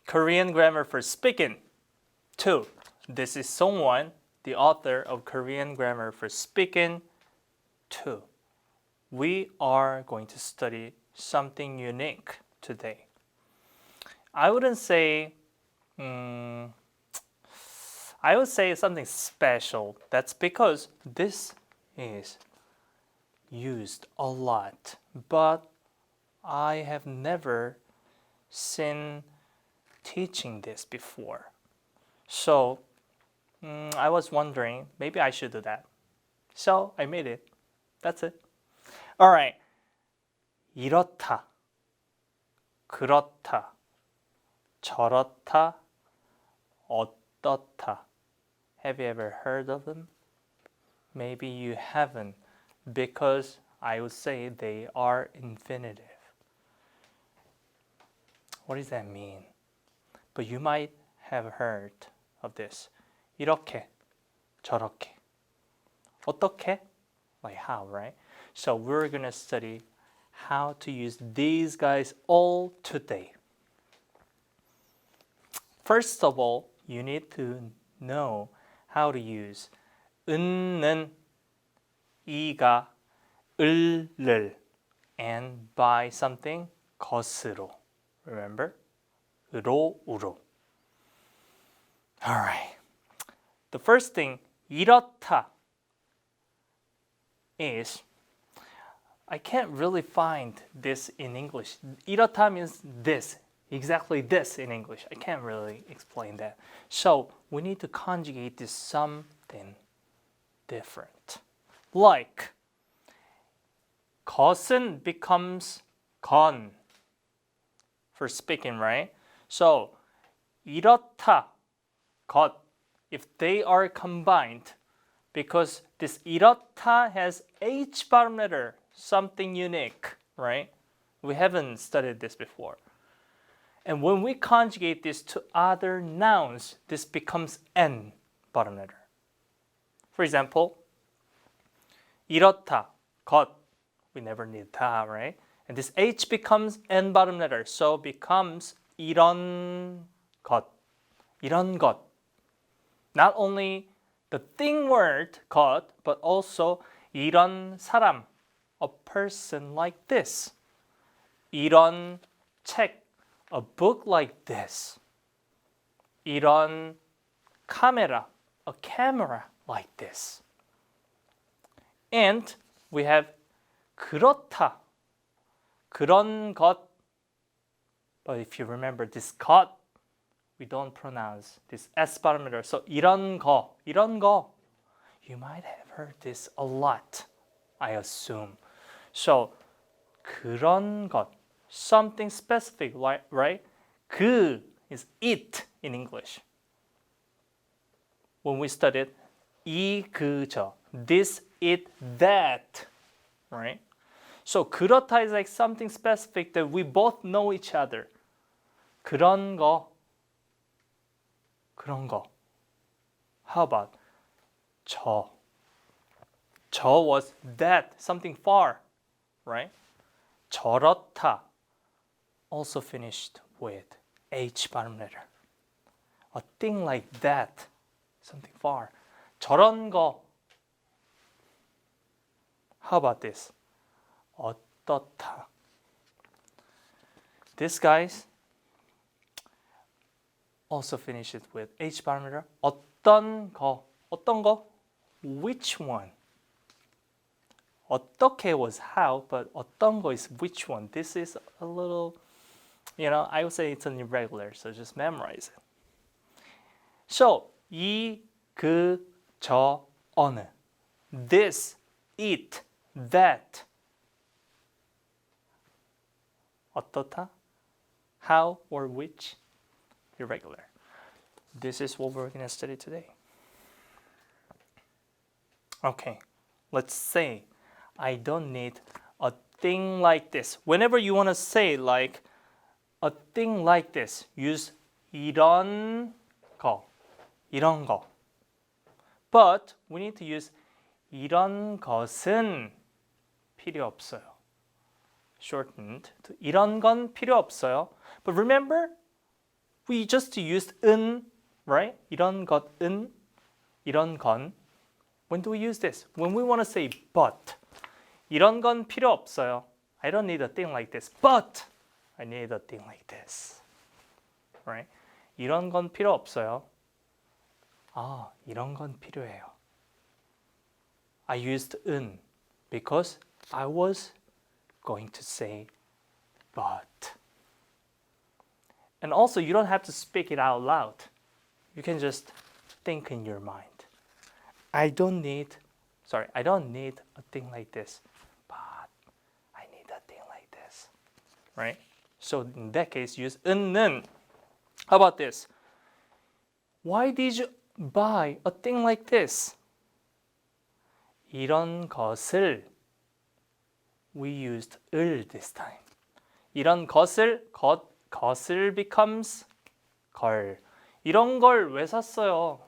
Korean Grammar for Speaking 2. This is Songwon, the author of Korean Grammar for Speaking 2. We are going to study something unique today. I would say something special. That's because this is used a lot, but I have never seen teaching this before. So I was wondering, maybe I should do that. So I made it. That's it. All right. 이렇다, 그렇다, 저렇다, 어떻다. Have you ever heard of them? Maybe you haven't, because I would say they are infinitive. What does that mean? But you might have heard of this. 이렇게, 저렇게. 어떻게? Like how, right? So we're going to study how to use these guys all today. First of all, you need to know how to use 은는, 이가, 을를, and by something, 것으로. Remember? 으로, 우로. All right. The first thing, 이렇다, is, I can't really find this in English. 이렇다 means this, exactly this in English. I can't really explain that. So we need to conjugate this something different. Like, 것은 becomes 건 for speaking, right? So 이렇다, 것, if they are combined, because this 이렇다 has H bottom letter, something unique, right? We haven't studied this before. And when we conjugate this to other nouns, this becomes N bottom letter. For example, 이렇다, 것, we never need 다, right? And this H becomes N bottom letter, so becomes 이런 것, 이런 것. Not only the thing word 것, but also 이런 사람, a person like this. 이런 책, a book like this. 이런 카메라, a camera like this. And we have 그렇다, 그런 것. But if you remember this 것, we don't pronounce this S bottom letter. So 이런 거, 이런 거. You might have heard this a lot, I assume. So 그런 것, something specific, right? 그 is it in English. When we studied 이, 그, 저, this, it, that, right? So 그렇다 is like something specific that we both know each other. 그런 거, 그런 거. How about 저? 저 was that, something far, right? 저렇다, also finished with H bottom letter. A thing like that, something far. 저런 거. How about this? 어떻다. This guys also finish it with H bottom letter. 어떤 거. 어떤 거? Which one? 어떻게 was how, but 어떤 거 is which one. This is a little, I would say it's an irregular, so just memorize it. So, 이, 그, 저, 어느. This, it, that. 어떻다? How or which? Irregular. This is what we're going to study today. Okay, let's say I don't need a thing like this. Whenever you want to say like a thing like this, use 이런 거, 이런 거. But we need to use 이런 것은 필요 없어요. Shortened to 이런 건 필요 없어요. But remember, we just used 은, right? 이런 것은, 이런 건. When do we use this? When we want to say but. 이런 건 필요 없어요. I don't need a thing like this. But I need a thing like this. Right? 이런 건 필요 없어요. 아, 이런 건 필요해요. I used 은 because I was going to say but. And also, you don't have to speak it out loud. You can just think in your mind. I don't need a thing like this, but I need a thing like this, right? So in that case, use 은는. How about this? Why did you buy a thing like this? 이런 것을. We used 을 this time. 이런 것을, 것을 becomes 걸. 이런 걸 왜 샀어요?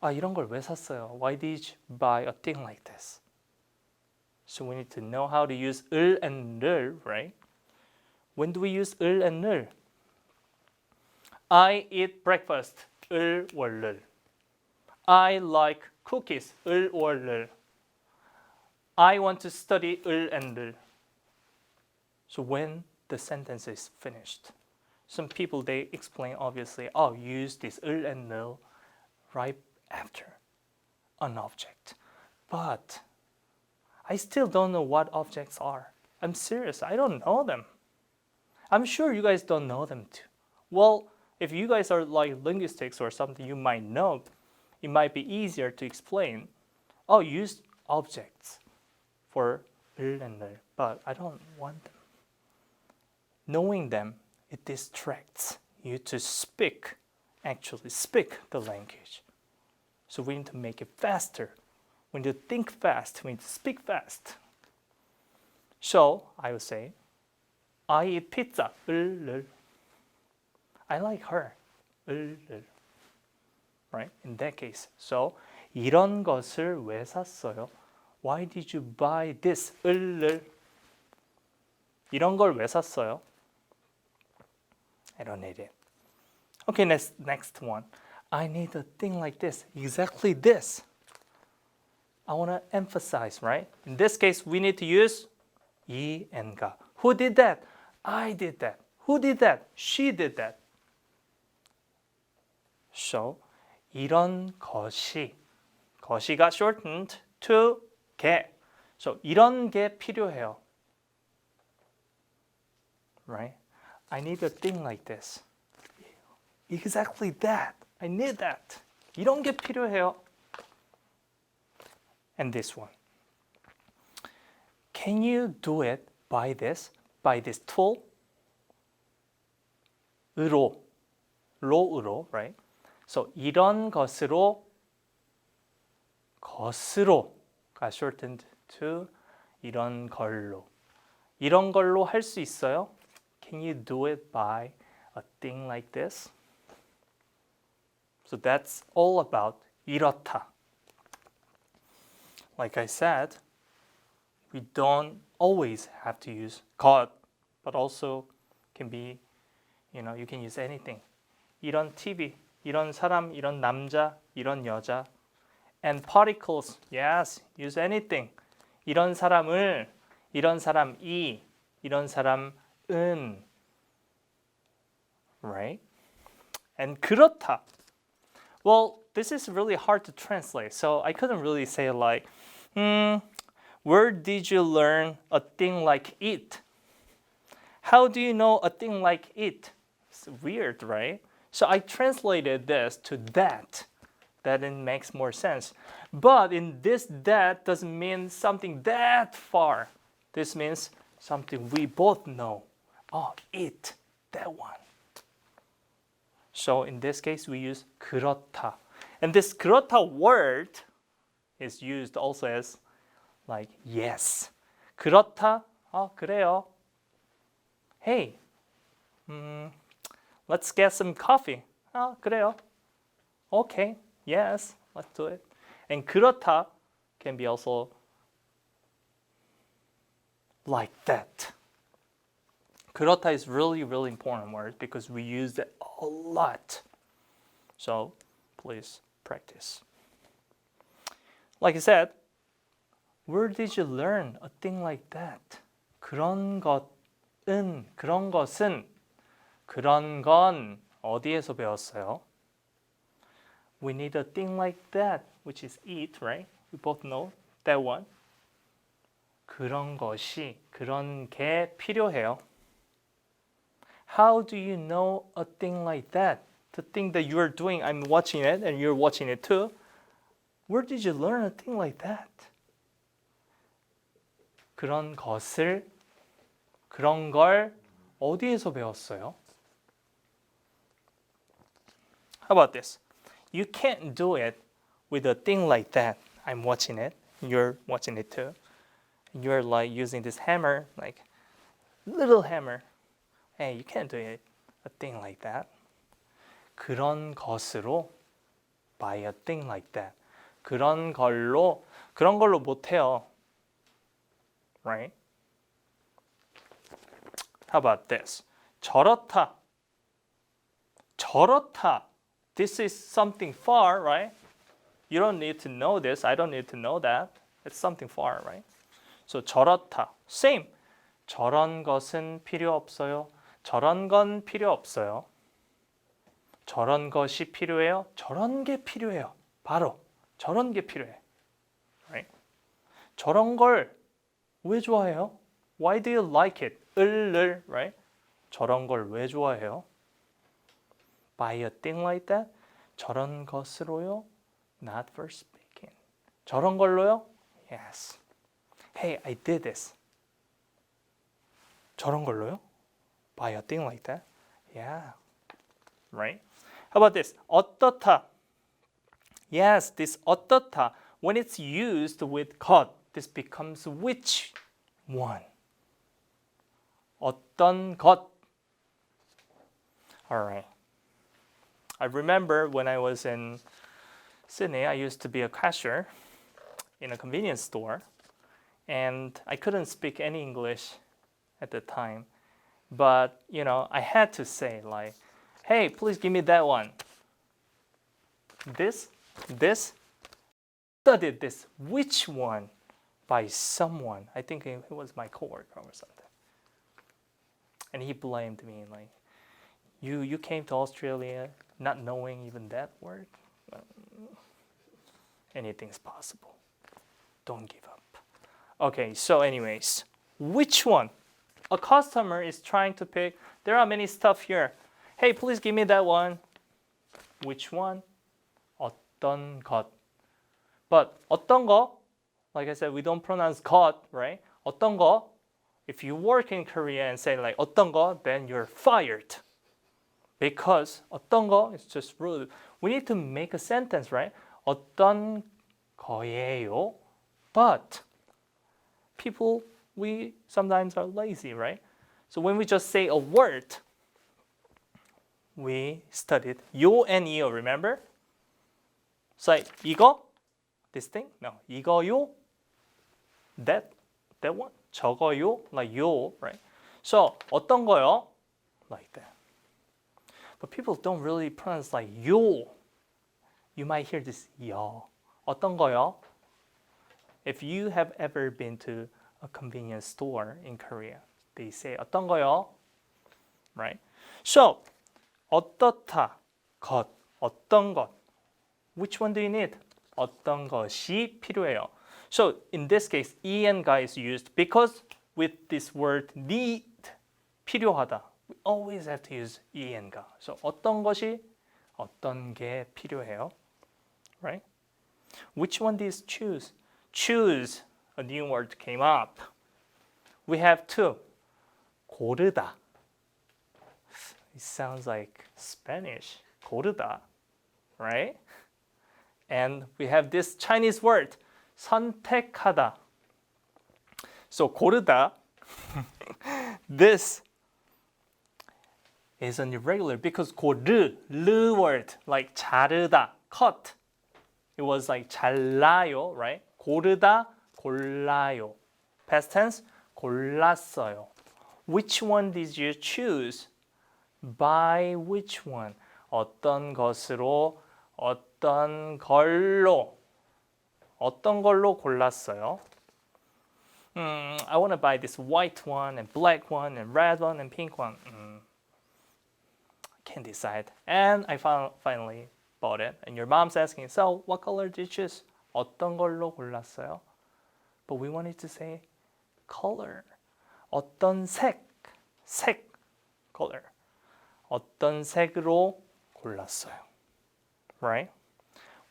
아, 이런 걸 왜 샀어요? Why did you buy a thing like this? So we need to know how to use 을 and 를, right? When do we use 을 and 를? I eat breakfast, 을 or 를. I like cookies, 을 or 를. I want to study 을 and 를. So when the sentence is finished, some people, they explain obviously, oh, use this 을 and 를 right after an object. But I still don't know what objects are. I'm serious, I don't know them. I'm sure you guys don't know them too. Well, if you guys are like linguistics or something, you might know. It might be easier to explain. Oh, use objects for 을 and 를, but I don't want them. Knowing them, it distracts you to actually speak the language. So we need to make it faster. We need to think fast. We need to speak fast. So I would say, I eat pizza. 을, 를. I like her. 을, 를. Right? In that case. So 이런 것을 왜 샀어요? Why did you buy this? 을, 를. 이런 걸 왜 샀어요? I don't need it. Okay, next one. I need a thing like this, exactly this. I want to emphasize, right? In this case, we need to use 이 and 가. Who did that? I did that. Who did that? She did that. So, 이런 것이 got shortened to 게. So, 이런 게 필요해요. Right? I need a thing like this. Exactly that. I need that. 이런 게 필요해요. And this one. Can you do it by this tool? 으로, right? So 이런 것으로 got shortened to 이런 걸로. 이런 걸로 할 수 있어요? Can you do it by a thing like this? So that's all about 이렇다. Like I said, we don't always have to use 것, but also can be, you can use anything. 이런 TV, 이런 사람, 이런 남자, 이런 여자. And particles, yes, use anything. 이런 사람을, 이런 사람이, 이런 사람은, right? And 그렇다. Well, this is really hard to translate, so I couldn't really say like, where did you learn a thing like it? How do you know a thing like it? It's weird, right? So I translated this to that. That it makes more sense. But in this, that doesn't mean something that far. This means something we both know. Oh, it, that one. So in this case, we use 그렇다. And this 그렇다 word is used also as like yes. 그렇다? 그래요. Hey, let's get some coffee. 그래요. Okay, yes, let's do it. And 그렇다 can be also like that. 그렇다 is really, really important word because we use it a lot. So please practice. Like I said, where did you learn a thing like that? 그런 것은, 그런 것은, 그런 건 어디에서 배웠어요? We need a thing like that, which is eat, right? We both know that one. 그런 것이, 그런 게 필요해요. How do you know a thing like that? The thing that you are doing, I'm watching it and you're watching it too. Where did you learn a thing like that? 그런 것을, 그런 걸 어디에서 배웠어요? How about this? You can't do it with a thing like that. I'm watching it, you're watching it too. You're like using this hammer, like little hammer. Hey, you can't do it, a thing like that. 그런 것으로, by a thing like that. 그런 걸로 못해요. Right? How about this? 저렇다. 저렇다. This is something far, right? You don't need to know this. I don't need to know that. It's something far, right? So 저렇다. Same. 저런 것은 필요 없어요. 저런 건 필요 없어요. 저런 것이 필요해요. 저런 게 필요해요. 바로 저런 게 필요해. Right? 저런 걸 왜 좋아해요? Why do you like it? 을, right? 저런 걸 왜 좋아해요? By a thing like that? 저런 것으로요? Not for speaking. 저런 걸로요? Yes. Hey, I did this. 저런 걸로요? By a thing like that? Yeah. Right? How about this? 어떻다. Yes, this 어떻다. When it's used with 것, this becomes which one? 어떤 것. All right. I remember when I was in Sydney, I used to be a cashier in a convenience store, and I couldn't speak any English at the time. But, you know, I had to say like, hey, please give me that one. This, studied this. Which one? By someone. I think it was my coworker or something. And he blamed me like, you came to Australia not knowing even that word? Anything's possible. Don't give up. Okay, so anyways, which one? A customer is trying to pick. There are many stuff here. Hey, please give me that one. Which one? 어떤 것. But 어떤 거, like I said, we don't pronounce 것, right? 어떤 거, if you work in Korea and say like 어떤 거, then you're fired. Because 어떤 거 is just rude. We need to make a sentence, right? 어떤 거예요? But people, we sometimes are lazy, right? So when we just say a word, we studied 요 and 이요, remember? So like, 이거, this thing? No, 이거요, that one, 저거요, like 요, right? So 어떤 거요? Like that. But people don't really pronounce like 요. You might hear this 여. 어떤 거요? If you have ever been to a convenience store in Korea, they say 어떤 거요? Right? So 어떻다, 것, 어떤 것. Which one do you need? 어떤 것이 필요해요. So in this case, 이엔가 is used because with this word need, 필요하다. We always have to use 이엔가. So 어떤 것이, 어떤 게 필요해요. Right? Which one do you choose? Choose. A new word came up. We have two. 고르다. It sounds like Spanish. 고르다. Right? And we have this Chinese word. 선택하다. So 고르다. This is an irregular because 고르, 르 word, like 자르다, cut. It was like 잘라요, right? 고르다, 골라요. Past tense, 골랐어요. Which one did you choose? By which one? 어떤 것으로, 어떤 걸로 골랐어요? I want to buy this white one and black one and red one and pink one. Can't decide. And I finally bought it. And your mom's asking, so what color did you choose? 어떤 걸로 골랐어요? But we wanted to say color. 어떤 색, color. 어떤 색으로 골랐어요. Right?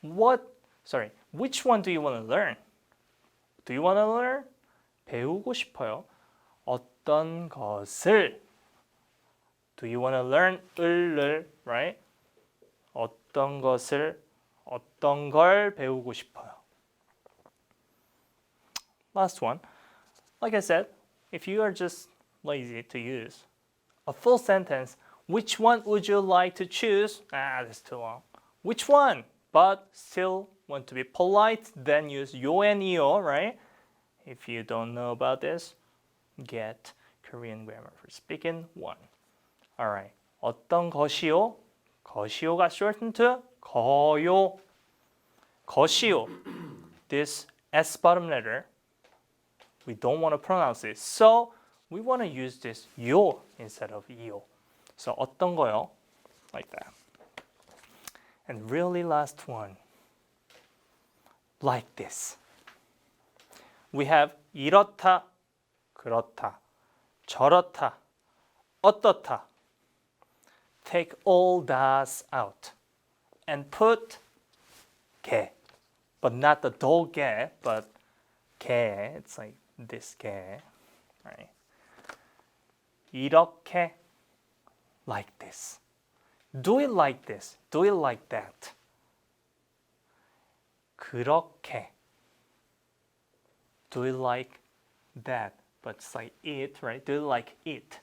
Which one do you want to learn? Do you want to learn? 배우고 싶어요. 어떤 것을. Do you want to learn? 을을, right? 어떤 것을, 어떤 걸 배우고 싶어요. Last one. Like I said, if you are just lazy to use a full sentence, which one would you like to choose? That's too long. Which one? But still want to be polite, then use yo and io, right? If you don't know about this, get Korean grammar for speaking 1. Alright. 어떤 것이요? 것이요가 shortened to 거요. 것이요. This S bottom letter, we don't want to pronounce it. So we want to use this 요 instead of io. So 어떤 거요? Like that. And really last one. Like this. We have 이렇다, 그렇다, 저렇다, 어떻다. Take all those out and put 개. But not the 도개, but 개. It's like this 개. Right? 이렇게, like this. Do it like this. Do it like that. 그렇게. Do it like that. But it's like it, right? Do it like it.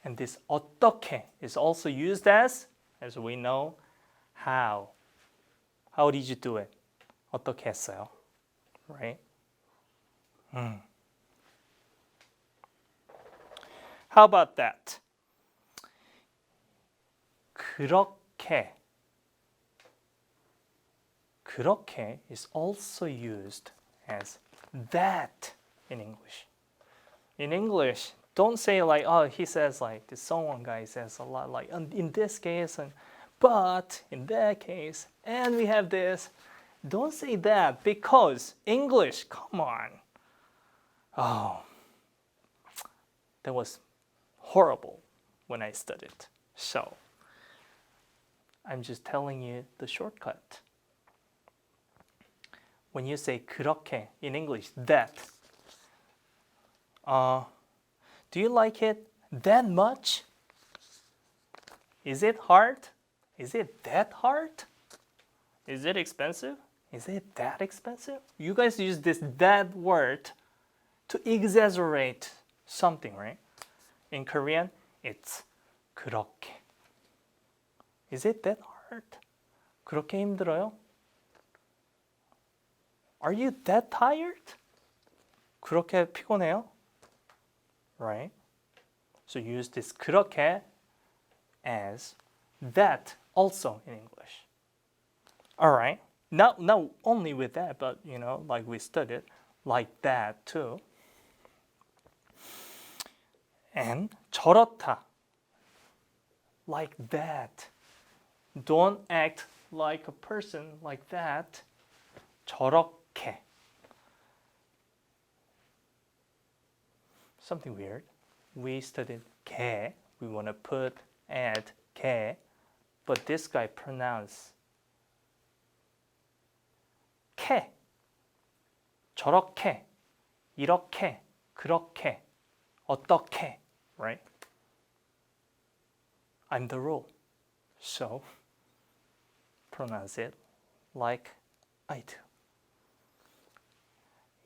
And this 어떻게 is also used as we know, how. How did you do it? 어떻게 했어요? Right? How about that? 그렇게 is also used as that in English. In English, don't say like, oh, he says like, this someone guy says a lot like, in this case, but in that case, and we have this. Don't say that because English, come on. Oh, that was horrible when I studied. So, I'm just telling you the shortcut. When you say 그렇게 in English, that, do you like it that much? Is it hard? Is it that hard? Is it expensive? Is it that expensive? You guys use this that word to exaggerate something, right? In Korean, it's 그렇게. Is it that hard? 그렇게 힘들어요? Are you that tired? 그렇게 피곤해요? Right? So use this 그렇게 as that also in English. Alright. Not only with that, but like we studied, like that too. And 저렇다. Like that. Don't act like a person like that. 저렇게. Something weird. We studied 개. We want to add 개. But this guy pronounced 캐. 저렇게. 이렇게. 그렇게. 어떻게. Right? I'm the rule. So, pronounce it like I do.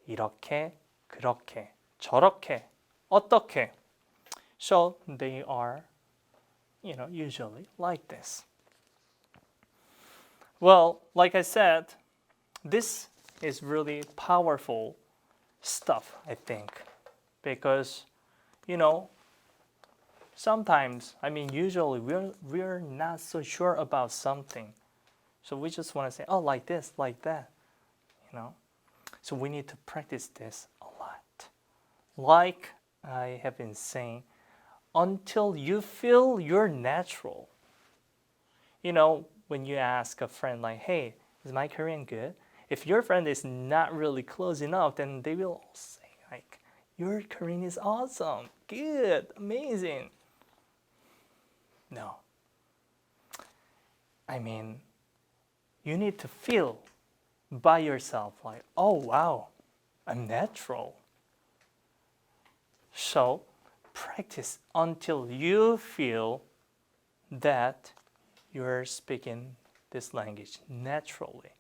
이렇게, 그렇게, 저렇게, 어떻게. So, they are, usually like this. Well, like I said, this is really powerful stuff, I think. because, you know, sometimes, I mean, usually we're not so sure about something. So we just want to say, oh, like this, like that, you know. So we need to practice this a lot. Like I have been saying, until you feel you're natural. You know, when you ask a friend like, hey, is my Korean good? If your friend is not really close enough, then they will say like, your Korean is awesome, good, amazing. No. I mean, you need to feel by yourself like, oh wow, I'm natural. So practice until you feel that you're speaking this language naturally.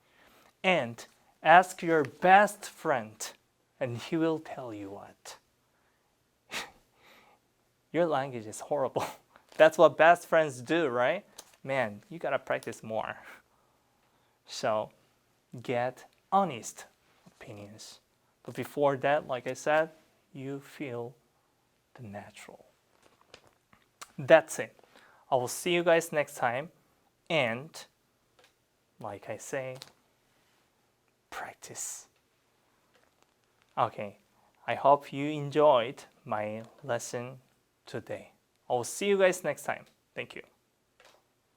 And ask your best friend, and he will tell you what. Your language is horrible. That's what best friends do, right? Man, you gotta practice more. So get honest opinions. But before that, like I said, you feel the natural. That's it. I will see you guys next time. And like I say, practice. Okay, I hope you enjoyed my lesson today. I will see you guys next time. Thank you.